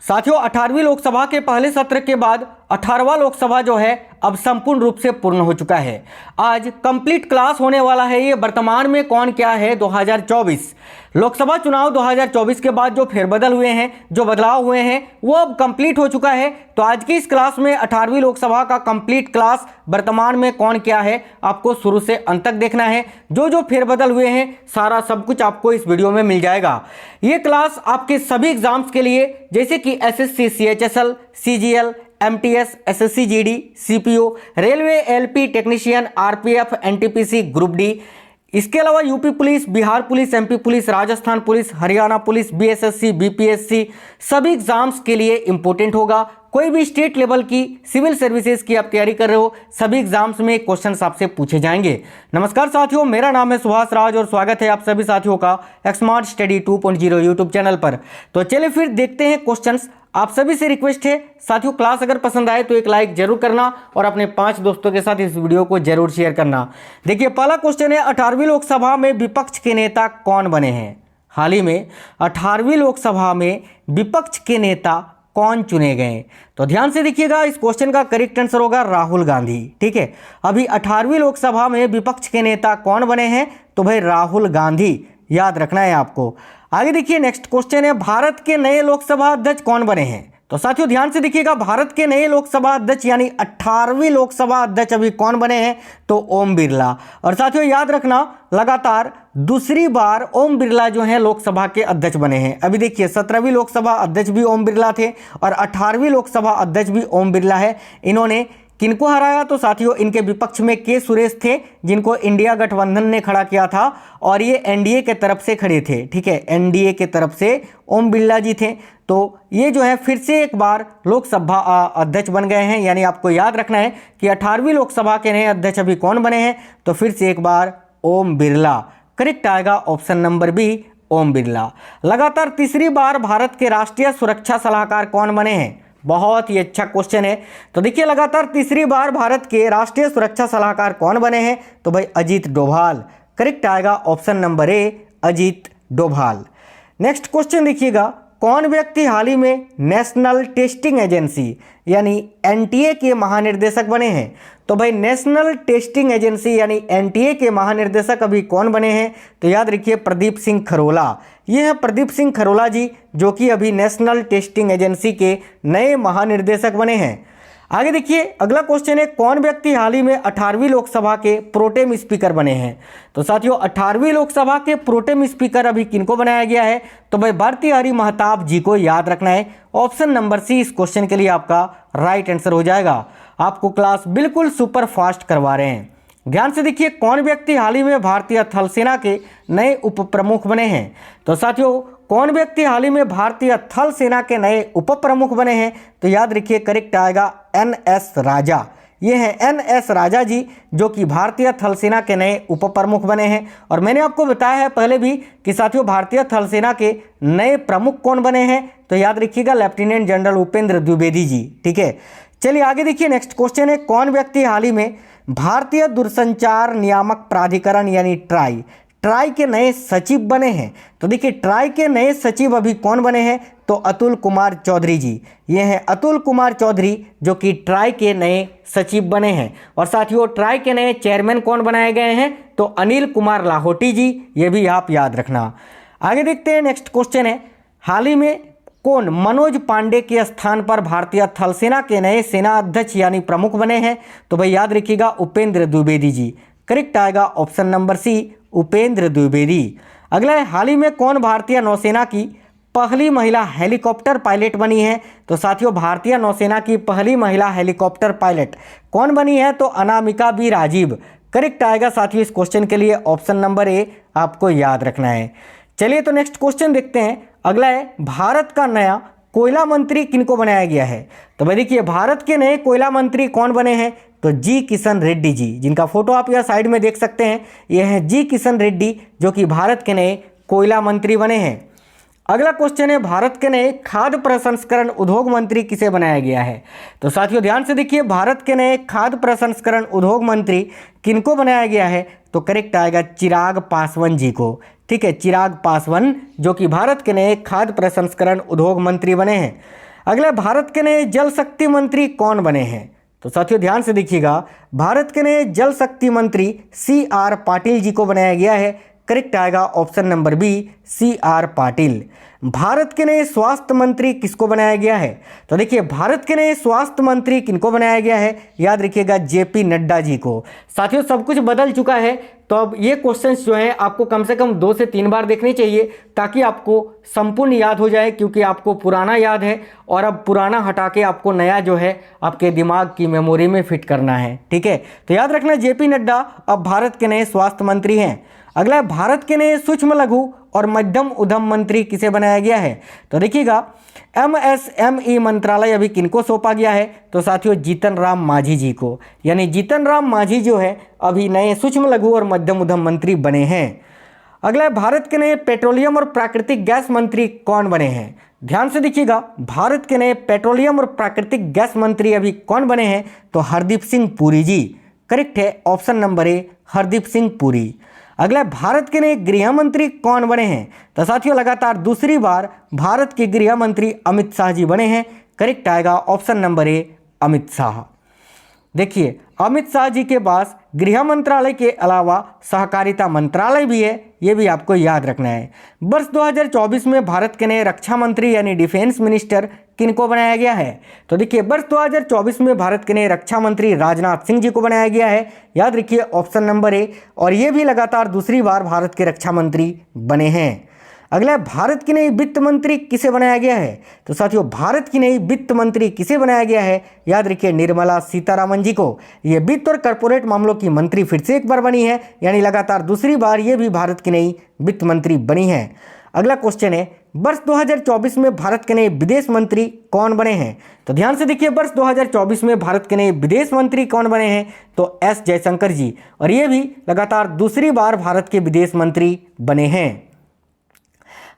साथियों 18वीं लोकसभा के पहले सत्र के बाद 18वां लोकसभा जो है अब संपूर्ण रूप से पूर्ण हो चुका है। आज कंप्लीट क्लास होने वाला है ये वर्तमान में कौन क्या है 2024 लोकसभा चुनाव 2024 के बाद जो फेरबदल हुए हैं, जो बदलाव हुए हैं, वो अब कंप्लीट हो चुका है। तो आज की इस क्लास में 18वीं लोकसभा का कंप्लीट क्लास वर्तमान में कौन क्या है आपको शुरू से अंत तक देखना है। जो जो फेरबदल हुए हैं सारा सब कुछ आपको इस वीडियो में मिल जाएगा। ये क्लास आपके सभी एग्जाम्स के लिए जैसे कि SSC, CHSL, CGL, MTS, SSC GD, CPO, railway, LP technician, RPF, NTPC, group D, इसके अलावा UP police, Bihar police, MP police, Rajasthan police, Haryana police, BSSC, BPSC सभी एग्जाम्स के लिए इंपॉर्टेंट होगा। कोई भी स्टेट लेवल की सिविल सर्विसेज की आप तैयारी कर रहे हो, सभी एग्जाम्स में क्वेश्चंस आपसे पूछे जाएंगे। नमस्कार साथियों, मेरा नाम है सुभाष राज और स्वागत है आप सभी साथियों का स्मार्ट स्टडी 2.0 यूट्यूब चैनल पर। तो चलिए फिर देखते हैं क्वेश्चंस। आप सभी से रिक्वेस्ट है साथियों, क्लास अगर पसंद आए तो एक लाइक जरूर करना और अपने 5 दोस्तों के साथ इस वीडियो को जरूर शेयर करना। देखिए पहला क्वेश्चन है, 18वीं लोकसभा में विपक्ष के नेता कौन बने हैं? हाल ही में 18वीं लोकसभा में विपक्ष के नेता कौन चुने गए? तो ध्यान से देखिएगा, इस क्वेश्चन का करेक्ट आंसर होगा राहुल गांधी। ठीक है, अभी 18वीं लोकसभा में विपक्ष के नेता कौन बने हैं? तो भाई राहुल गांधी, याद रखना है आपको। आगे देखिए नेक्स्ट क्वेश्चन है, भारत के नए लोकसभा अध्यक्ष कौन बने हैं? तो साथियों ध्यान से देखिएगा, भारत के नए लोकसभा अध्यक्ष यानी 18वीं लोकसभा अध्यक्ष अभी कौन बने हैं? तो ओम बिरला। और साथियों याद रखना, लगातार दूसरी बार ओम बिरला जो है लोकसभा के अध्यक्ष बने हैं। अभी देखिए 17वीं लोकसभा अध्यक्ष भी ओम बिरला थे और 18वीं लोकसभा अध्यक्ष भी ओम बिरला है। इन्होंने किनको हराया? तो साथियों इनके विपक्ष में के सुरेश थे, जिनको इंडिया गठबंधन ने खड़ा किया था और ये एनडीए के तरफ से खड़े थे। ठीक है, एनडीए के तरफ से ओम बिरला जी थे। तो ये जो है फिर से एक बार लोकसभा अध्यक्ष बन गए हैं। यानी आपको याद रखना है कि 18वीं लोकसभा के नए अध्यक्ष अभी कौन बने हैं? तो फिर से एक बार ओम बिरला। करेक्ट आएगा option number B, Om Birla. लगातार तीसरी बार भारत के राष्ट्रीय सुरक्षा सलाहकार कौन बने हैं? बहुत ही अच्छा क्वेश्चन है। तो देखिए लगातार तीसरी बार भारत के राष्ट्रीय सुरक्षा सलाहकार कौन बने हैं? तो भाई अजीत डोभाल। करेक्ट आएगा ऑप्शन नंबर ए, अजीत डोभाल। नेक्स्ट क्वेश्चन देखिएगा, कौन व्यक्ति हाल ही में नेशनल टेस्टिंग एजेंसी यानी एनटीए के महानिर्देशक बने हैं? तो भाई नेशनल टेस्टिंग एजेंसी यानी एनटीए के महानिर्देशक अभी कौन बने हैं? तो याद रखिए प्रदीप सिंह खरोला। ये हैं प्रदीप सिंह खरोला जी, जो कि अभी नेशनल टेस्टिंग एजेंसी के नए महानिर्देशक बने हैं। आगे देखिए अगला क्वेश्चन है, कौन व्यक्ति हाल ही में 18वीं लोकसभा के प्रोटेम स्पीकर बने हैं? तो साथियों 18वीं लोकसभा के प्रोटेम स्पीकर अभी किनको बनाया गया है? तो भाई भर्तृहरि महताब जी को याद रखना है। ऑप्शन नंबर सी इस क्वेश्चन के लिए आपका राइट आंसर हो जाएगा। आपको क्लास बिल्कुल सुपर फास्ट करवा रहे हैं। ध्यान से देखिए, कौन व्यक्ति हाल ही में भारतीय थल सेना के नए उप प्रमुख बने हैं? तो साथियों कौन व्यक्ति हाल ही में भारतीय थल सेना के नए उप प्रमुख बने हैं? तो याद रखिए करेक्ट आएगा एनएस राजा। ये हैं एनएस राजा जी, जो कि भारतीय थल सेना के नए उप प्रमुख बने हैं। और मैंने आपको बताया है पहले भी कि साथियों भारतीय थल सेना के नए प्रमुख कौन बने हैं? तो याद रखिएगा लेफ्टिनेंट जनरल उपेंद्र द्विवेदी जी। ठीक है, चलिए आगे देखिए नेक्स्ट क्वेश्चन है, कौन व्यक्ति हाल ही में भारतीय दूरसंचार नियामक प्राधिकरण यानी ट्राई के नए सचिव बने हैं? तो देखिए ट्राई के नए सचिव अभी कौन बने हैं? तो अतुल कुमार चौधरी जी। ये हैं अतुल कुमार चौधरी, जो कि ट्राई के नए सचिव बने हैं। और साथियों ट्राई के नए चेयरमैन कौन बनाए गए हैं? तो अनिल कुमार लाहोटी जी। ये भी आप याद रखना। आगे देखते हैं नेक्स्ट क्वेश्चन है, हाल ही में कौन मनोज पांडे के स्थान पर भारतीय थल सेना के नए सेना अध्यक्ष यानी प्रमुख बने हैं? तो भाई याद रखिएगा उपेंद्र द्विवेदी जी। करेक्ट आएगा option number C, Upendra Dwivedi. अगला है, हाल ही में कौन भारतीय नौसेना की पहली महिला हेलीकॉप्टर पायलट बनी है? तो साथियों भारतीय नौसेना की पहली महिला हेलीकॉप्टर पायलट कौन बनी है? तो अनामिका बी राजीव। करेक्ट आएगा साथियों इस क्वेश्चन के लिए ऑप्शन नंबर ए आपको याद रखना है। चलिए तो नेक्स्ट क्वेश्चन देखते हैं। अगला है, भारत का नया कोयला मंत्री किनको बनाया गया है? तो भाई देखिए भारत के नए कोयला मंत्री कौन बने हैं? तो जी किशन रेड्डी जी, जिनका फोटो आप यह साइड में देख सकते हैं। यह है जी किशन रेड्डी, जो कि भारत के नए कोयला मंत्री बने हैं। अगला क्वेश्चन है, भारत के नए खाद्य प्रसंस्करण उद्योग मंत्री किसे बनाया गया है? तो साथियों ध्यान से देखिए, भारत के नए खाद्य प्रसंस्करण उद्योग मंत्री किनको बनाया गया है? तो करेक्ट आएगा चिराग पासवान जी को। ठीक है, चिराग पासवान, जो कि भारत के नए खाद्य प्रसंस्करण उद्योग मंत्री बने हैं। अगला, भारत के नए जल शक्ति मंत्री कौन बने हैं? तो साथियों ध्यान से देखिएगा, भारत के नए जल शक्ति मंत्री CR पाटिल जी को बनाया गया है। करेक्ट आएगा option number B, CR Patil. Bharat के नए स्वास्थ्य मंत्री किसको बनाया गया है? तो देखिए, भारत के नए स्वास्थ्य मंत्री किनको बनाया गया है? याद रखिएगा, JP नड्डा जी को। साथियों सब कुछ बदल चुका है, तो अब ये क्वेश्चंस जो हैं आपको कम से कम 2 से 3 बार देखने चाहिए ताकि आपको संपूर्ण याद हो जाए, क्योंकि आपको पुराना याद है और अब पुराना हटा के आपको नया जो है आपके दिमाग की मेमोरी में फिट करना है। ठीक है, तो याद रखना, JP नड्डा अब भारत के नए स्वास्थ्य मंत्री हैं। अगला, भारत के नए सूक्ष्म लघु और मध्यम उद्यम मंत्री किसे बनाया गया है? तो देखिएगा, MSME मंत्रालय अभी किनको सौंपा गया है? तो साथियों जीतन राम मांझी जी को। यानी जीतन राम मांझी जो है अभी नए सूक्ष्म लघु और मध्यम उद्यम मंत्री बने हैं। अगला, भारत के नए पेट्रोलियम और प्राकृतिक गैस मंत्री कौन बने हैं? ध्यान से देखिएगा, भारत के नए पेट्रोलियम और प्राकृतिक गैस मंत्री अभी कौन बने हैं? तो हरदीप सिंह पुरी जी। करेक्ट है ऑप्शन नंबर ए, हरदीप सिंह पुरी। अगला, भारत के नए गृह मंत्री कौन बने हैं? तो साथियों लगातार दूसरी बार भारत के गृह मंत्री अमित शाह जी बने हैं। करेक्ट आएगा ऑप्शन नंबर ए, अमित शाह। देखिए, अमित शाह जी के पास गृह मंत्रालय के अलावा सहकारिता मंत्रालय भी है, ये भी आपको याद रखना है। वर्ष 2024 में भारत के नए रक्षा मंत्री यानी डिफेंस मिनिस्टर किनको बनाया गया है? तो देखिए, वर्ष 2024 में भारत के नए रक्षा मंत्री राजनाथ सिंह जी को बनाया गया है। याद रखिए ऑप्शन नंबर ए, और ये भी लगातार दूसरी बार भारत के रक्षा मंत्री बने हैं। अगला, भारत की नई वित्त मंत्री किसे बनाया गया है? तो साथियों भारत की नई वित्त मंत्री किसे बनाया गया है? याद रखिए निर्मला सीतारामन जी को। ये वित्त और कॉर्पोरेट मामलों की मंत्री फिर से एक बार बनी है, यानी लगातार दूसरी बार ये भी भारत की नई वित्त मंत्री बनी है। अगला क्वेश्चन है, वर्ष 2024 में भारत के नए विदेश मंत्री कौन बने हैं? तो ध्यान से देखिए, वर्ष 2024 में भारत के नए विदेश मंत्री कौन बने हैं? तो S जयशंकर जी, और ये भी लगातार दूसरी बार भारत के विदेश मंत्री बने हैं।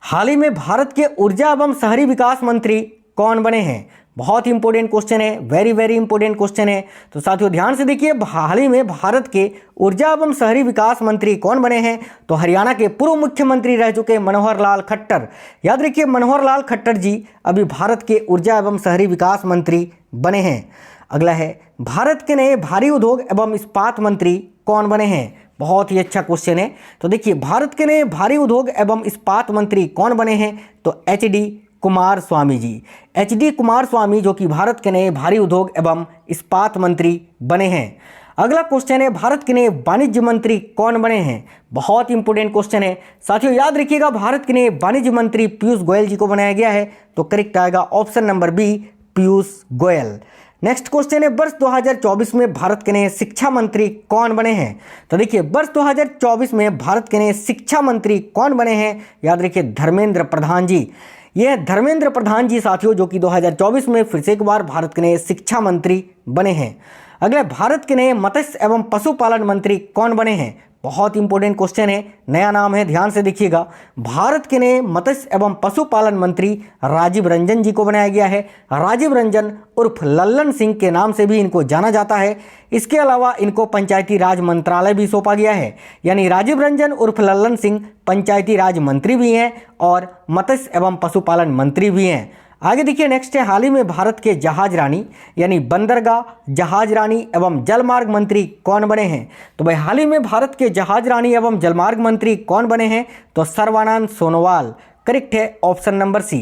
हाल ही में भारत के ऊर्जा एवं शहरी विकास मंत्री कौन बने हैं? बहुत इंपॉर्टेंट क्वेश्चन है, वेरी वेरी इंपॉर्टेंट क्वेश्चन है। तो साथियों ध्यान से देखिए, हाल ही में भारत के ऊर्जा एवं शहरी विकास मंत्री कौन बने हैं? तो हरियाणा के पूर्व मुख्यमंत्री रह चुके मनोहर लाल खट्टर। याद रखिए, मनोहर लाल खट्टर जी अभी भारत के ऊर्जा एवं शहरी विकास मंत्री बने हैं। अगला है, भारत के नए भारी उद्योग एवं इस्पात मंत्री कौन बने हैं? बहुत ही अच्छा क्वेश्चन है। तो देखिए, भारत के नए भारी उद्योग एवं इस्पात मंत्री कौन बने हैं? तो HD कुमार स्वामी जी। HD कुमार स्वामी जो कि भारत के नए भारी उद्योग एवं इस्पात मंत्री बने हैं। अगला क्वेश्चन है, भारत के नए वाणिज्य मंत्री कौन बने हैं? बहुत इंपॉर्टेंट क्वेश्चन है साथियों, याद रखिएगा, भारत के नए वाणिज्य मंत्री पीयूष गोयल जी को बनाया गया है। तो करेक्ट आएगा option number B, Piyush Goyal. Next question है, वर्ष 2024 में भारत के नए शिक्षा मंत्री कौन बने हैं? तो देखिए, वर्ष 2024 में भारत के नए शिक्षा मंत्री कौन बने हैं? याद रखिए, धर्मेंद्र प्रधान जी। ये धर्मेंद्र प्रधान जी साथियों जो कि 2024 में फिर से एक बार भारत के नए शिक्षा मंत्री बने हैं। अगले, भारत के नए मत्स्य एवं पशुपालन मंत्री कौन बने हैं? बहुत इंपॉर्टेंट क्वेश्चन है, नया नाम है, ध्यान से देखिएगा। भारत के नए मत्स्य एवं पशुपालन मंत्री राजीव रंजन जी को बनाया गया है। राजीव रंजन उर्फ लल्लन सिंह के नाम से भी इनको जाना जाता है। इसके अलावा इनको पंचायती राज मंत्रालय भी सौंपा गया है, यानी राजीव रंजन उर्फ लल्लन सिंह पंचायती राज मंत्री भी हैं और मत्स्य एवं पशुपालन मंत्री भी हैं। आगे देखिए, नेक्स्ट है, हाल ही में भारत के जहाज रानी यानी बंदरगाह, जहाज रानी एवं जलमार्ग मंत्री कौन बने हैं? तो भाई हाल ही में भारत के जहाज रानी एवं जलमार्ग मंत्री कौन बने हैं? तो सर्बानंद सोनोवाल। करेक्ट है ऑप्शन नंबर सी।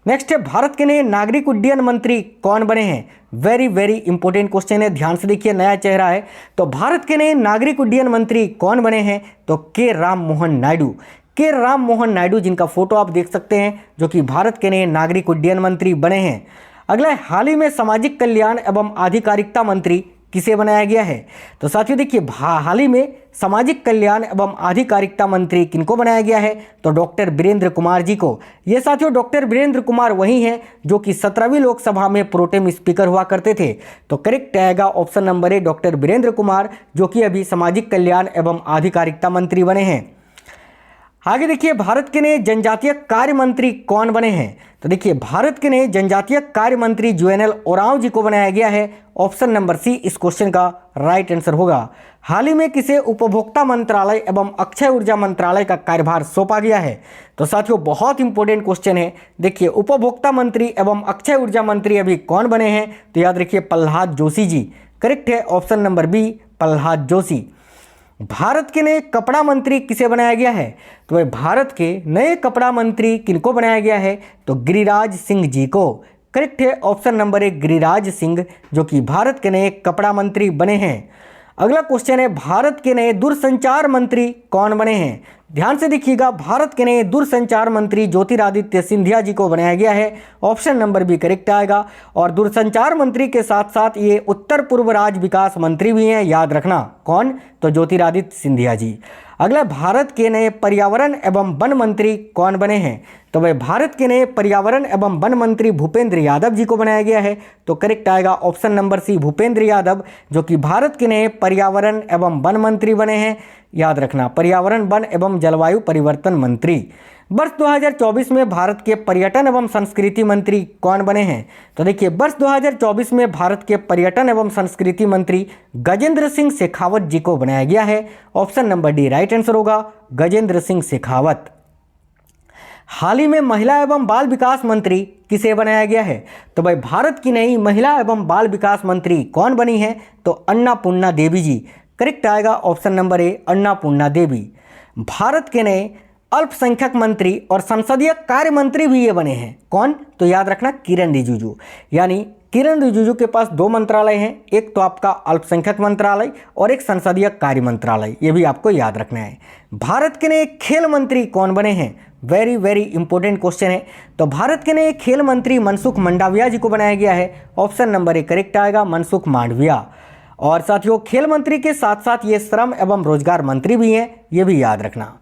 नेक्स्ट है, भारत के नए नागरिक उड्डयन मंत्री कौन बने हैं? वेरी वेरी इंपॉर्टेंट क्वेश्चन है, ध्यान से देखिए, नया चेहरा है। तो भारत के नए नागरिक उड्डयन मंत्री कौन बने हैं? तो के राम मोहन नायडू। के राम मोहन नायडू, जिनका फोटो आप देख सकते हैं, जो कि भारत के नए नागरिक उड्डयन मंत्री बने हैं। अगला, हाल ही में सामाजिक कल्याण एवं आधिकारिकता मंत्री किसे बनाया गया है? तो साथियों देखिए, हाल ही में सामाजिक कल्याण एवं आधिकारिकता मंत्री किनको बनाया गया है? तो डॉक्टर वीरेंद्र कुमार जी को। ये साथियों डॉक्टर वीरेंद्र कुमार वही हैं जो कि 17वीं लोकसभा में प्रोटेम स्पीकर हुआ करते थे। तो करेक्ट आएगा option number A, doctor Virendra Kumar, जो कि अभी सामाजिक कल्याण एवं आधिकारिकता मंत्री बने हैं। आगे देखिए, भारत के नए जनजातीय कार्य मंत्री कौन बने हैं? तो देखिए, भारत के नए जनजातीय कार्य मंत्री जुवेनल ओरांव जी को बनाया गया है। ऑप्शन नंबर सी इस क्वेश्चन का राइट आंसर होगा। हाल ही में किसे उपभोक्ता मंत्रालय एवं अक्षय ऊर्जा मंत्रालय का कार्यभार सौंपा गया है? तो साथियों, बहुत इंपॉर्टेंट क्वेश्चन है। देखिए, उपभोक्ता मंत्री एवं अक्षय ऊर्जा मंत्री अभी कौन बने हैं? तो याद रखिए, प्रह्लाद जोशी जी। करेक्ट है option number B, Prahlad Joshi. Bharat के नए कपड़ा मंत्री किसे बनाया गया है? तो वह भारत के नए कपड़ा मंत्री किनको बनाया गया है? तो गिरिराज सिंह जी को। करेक्ट है ऑप्शन नंबर एक, गिरिराज सिंह, जो कि भारत के नए कपड़ा मंत्री बने हैं। अगला क्वेश्चन है, भारत के नए दूरसंचार मंत्री कौन बने हैं? ध्यान से देखिएगा, भारत के नए दूरसंचार मंत्री ज्योतिरादित्य सिंधिया जी को बनाया गया है। ऑप्शन नंबर बी करेक्ट आएगा। और दूरसंचार मंत्री के साथ साथ ये उत्तर पूर्व राज्य विकास मंत्री भी हैं, याद रखना। कौन? तो ज्योतिरादित्य सिंधिया जी। अगला, भारत के नए पर्यावरण एवं वन मंत्री कौन बने हैं? तो वह भारत के नए पर्यावरण एवं वन मंत्री भूपेंद्र यादव जी को बनाया गया है। तो करेक्ट आएगा option number C, Bhupendra Yadav, जो कि भारत के नए पर्यावरण एवं वन मंत्री बने हैं। याद रखना, पर्यावरण, वन एवं जलवायु परिवर्तन मंत्री। वर्ष 2024 में भारत के पर्यटन एवं संस्कृति मंत्री कौन बने हैं? तो देखिए, वर्ष 2024 में भारत के पर्यटन एवं संस्कृति मंत्री गजेंद्र सिंह शेखावत जी को बनाया गया है। Option number D right answer होगा, गजेंद्र सिंह शेखावत। हाल ही में महिला एवं बाल विकास मंत्री किसे बनाया गया है? तो भाई, भारत की नई महिला एवं बाल विकास मंत्री कौन बनी है? तो अन्नापूर्णा देवी जी। करेक्ट आएगा ऑप्शन नंबर ए, अन्नापूर्णा देवी। भारत के नए अल्पसंख्यक मंत्री और संसदीय कार्य मंत्री भी ये बने हैं। कौन? तो याद रखना, किरण रिजिजू। यानी किरण रिजिजू के पास दो मंत्रालय हैं, एक तो आपका अल्पसंख्यक मंत्रालय और एक संसदीय कार्य मंत्रालय, ये भी आपको याद रखना है। भारत के नए खेल मंत्री कौन बने हैं? वेरी वेरी इंपॉर्टेंट क्वेश्चन है। तो भारत के नए खेल मंत्री मनसुख मंडाविया जी को बनाया गया है। ऑप्शन नंबर ए करेक्ट आएगा, मनसुख मांडविया। और साथियों, खेल मंत्री के साथ साथ ये श्रम एवं रोजगार मंत्री भी हैं, ये भी याद रखना।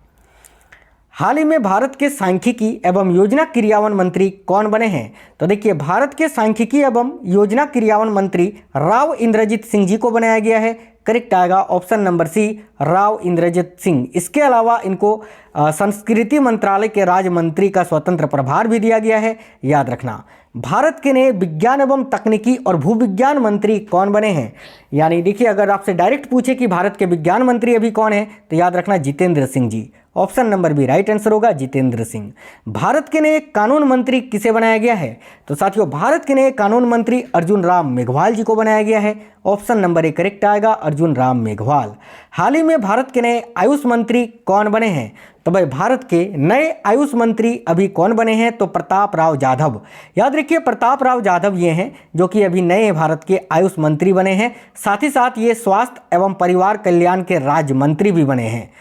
हाल ही में भारत के सांख्यिकी एवं योजना क्रियान्वयन मंत्री कौन बने हैं? तो देखिए, भारत के सांख्यिकी एवं योजना क्रियान्वयन मंत्री राव इंद्रजीत सिंह जी को बनाया गया है। करेक्ट आएगा option number C, Rao Inderjit Singh. इसके अलावा इनको संस्कृति मंत्रालय के राज्य मंत्री का स्वतंत्र प्रभार भी दिया गया है, याद रखना। भारत के नए विज्ञान एवं तकनीकी और भूविज्ञान मंत्री कौन बने हैं? यानी देखिए, अगर आपसे डायरेक्ट पूछे कि भारत के विज्ञान मंत्री अभी कौन है, तो याद रखना, Jitendra Singh ji. Option number B right answer होगा, जितेंद्र सिंह। भारत के नए कानून मंत्री किसे बनाया गया है? तो साथियों, भारत के नए कानून मंत्री अर्जुन राम मेघवाल जी को बनाया गया है। ऑप्शन नंबर ए करेक्ट आएगा, अर्जुन राम मेघवाल। हाल ही में भारत के नए आयुष मंत्री कौन बने हैं? तो भाई, भारत के नए आयुष मंत्री अभी कौन बने हैं? तो प्रताप राव जाधव। याद रखिए, प्रताप राव जाधव ये हैं जो कि अभी नए भारत के आयुष मंत्री बने हैं। साथ ही साथ ये स्वास्थ्य एवं परिवार कल्याण के राज्य मंत्री भी बने हैं।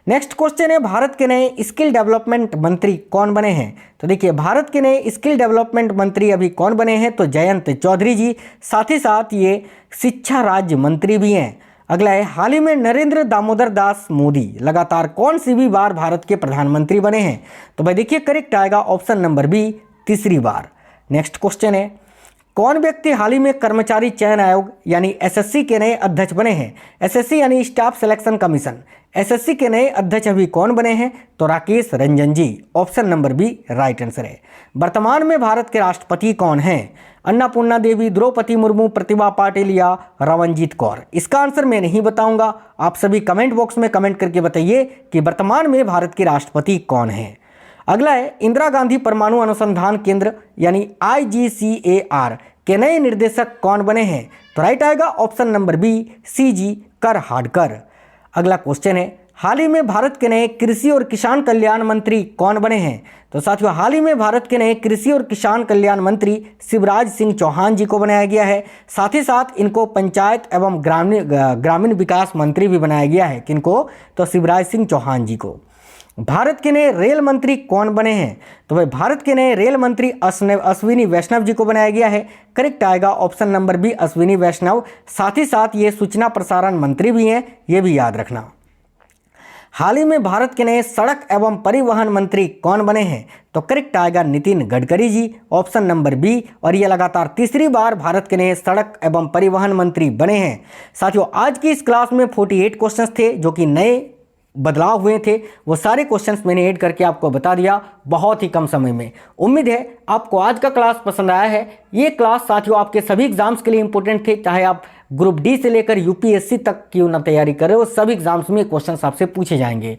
नेक्स्ट क्वेश्चन है, भारत के नए स्किल डेवलपमेंट मंत्री कौन बने हैं? तो देखिए, भारत के नए स्किल डेवलपमेंट मंत्री अभी कौन बने हैं? तो जयंत चौधरी जी। साथ ही साथ ये शिक्षा राज्य मंत्री भी हैं। अगला है, हाल ही में नरेंद्र दामोदर दास मोदी लगातार कौन सी भी बार भारत के प्रधानमंत्री बने हैं? तो भाई देखिए, करेक्ट आएगा ऑप्शन नंबर बी, तीसरी बार। नेक्स्ट क्वेश्चन है, कौन व्यक्ति हाल ही में कर्मचारी चयन आयोग यानी एसएससी के नए अध्यक्ष बने हैं? एसएससी यानी स्टाफ सिलेक्शन कमीशन, एसएससी के नए अध्यक्ष अभी कौन बने हैं? तो Rakesh Ranjan ji. Option number B right answer है। वर्तमान में भारत के राष्ट्रपति कौन हैं? अन्नापूर्णा देवी, द्रौपदी मुर्मू, प्रतिभा पाटिल या रवनजीत कौर? इसका आंसर मैं नहीं बताऊंगा, आप सभी कमेंट बॉक्स में कमेंट करके बताइए कि वर्तमान में भारत के राष्ट्रपति कौन हैं। अगला है, इंदिरा गांधी परमाणु अनुसंधान केंद्र यानी IGCAR के नए निदेशक कौन बने हैं? तो राइट आएगा ऑप्शन नंबर बी, CG करहाडकर। अगला क्वेश्चन है, हाल ही में भारत के नए कृषि और किसान कल्याण मंत्री कौन बने हैं? तो साथियों, हाल ही में भारत के नए कृषि और किसान कल्याण मंत्री शिवराज सिंह चौहान जी को बनाया गया है। साथ ही साथ इनको पंचायत एवं ग्रामीण विकास मंत्री भी बनाया गया है। किनको? तो शिवराज सिंह चौहान जी को। भारत के नए रेल मंत्री कौन बने हैं? तो भाई, भारत के नए रेल मंत्री अश्विनी वैष्णव जी को बनाया गया है। करेक्ट आएगा ऑप्शन नंबर बी, अश्विनी वैष्णव। साथ ही साथ ये सूचना प्रसारण मंत्री भी हैं, ये भी याद रखना। हाल ही में भारत के नए सड़क एवं परिवहन मंत्री कौन बने हैं? तो करेक्ट आएगा Nitin Gadkari ji. Option number B. और ये लगातार तीसरी बार भारत के नए सड़क एवं परिवहन मंत्री बने हैं। साथियों, आज की इस क्लास में 48 क्वेश्चंस थे जो कि नए बदलाव हुए थे वो सारे क्वेश्चंस मैंने ऐड करके आपको बता दिया बहुत ही कम समय में। उम्मीद है आपको आज का क्लास पसंद आया है। ये क्लास साथियों आपके सभी एग्जाम्स के लिए इंपॉर्टेंट थे, चाहे आप ग्रुप डी से लेकर यूपीएससी तक क्यों ना तैयारी कर रहे हो, सभी एग्जाम्स में क्वेश्चंस आपसे पूछे जाएंगे।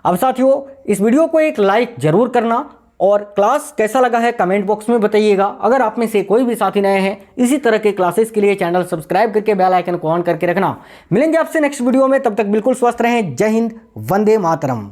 अब साथियों इस वीडियो को एक लाइक जरूर करना और क्लास कैसा लगा है कमेंट बॉक्स में बताइएगा। अगर आप में से कोई भी साथी नए हैं इसी तरह के क्लासेस के लिए चैनल सब्सक्राइब करके बेल आइकन को ऑन करके रखना। मिलेंगे आपसे नेक्स्ट वीडियो में, तब तक बिल्कुल स्वस्थ रहें। जय हिंद, वंदे मातरम।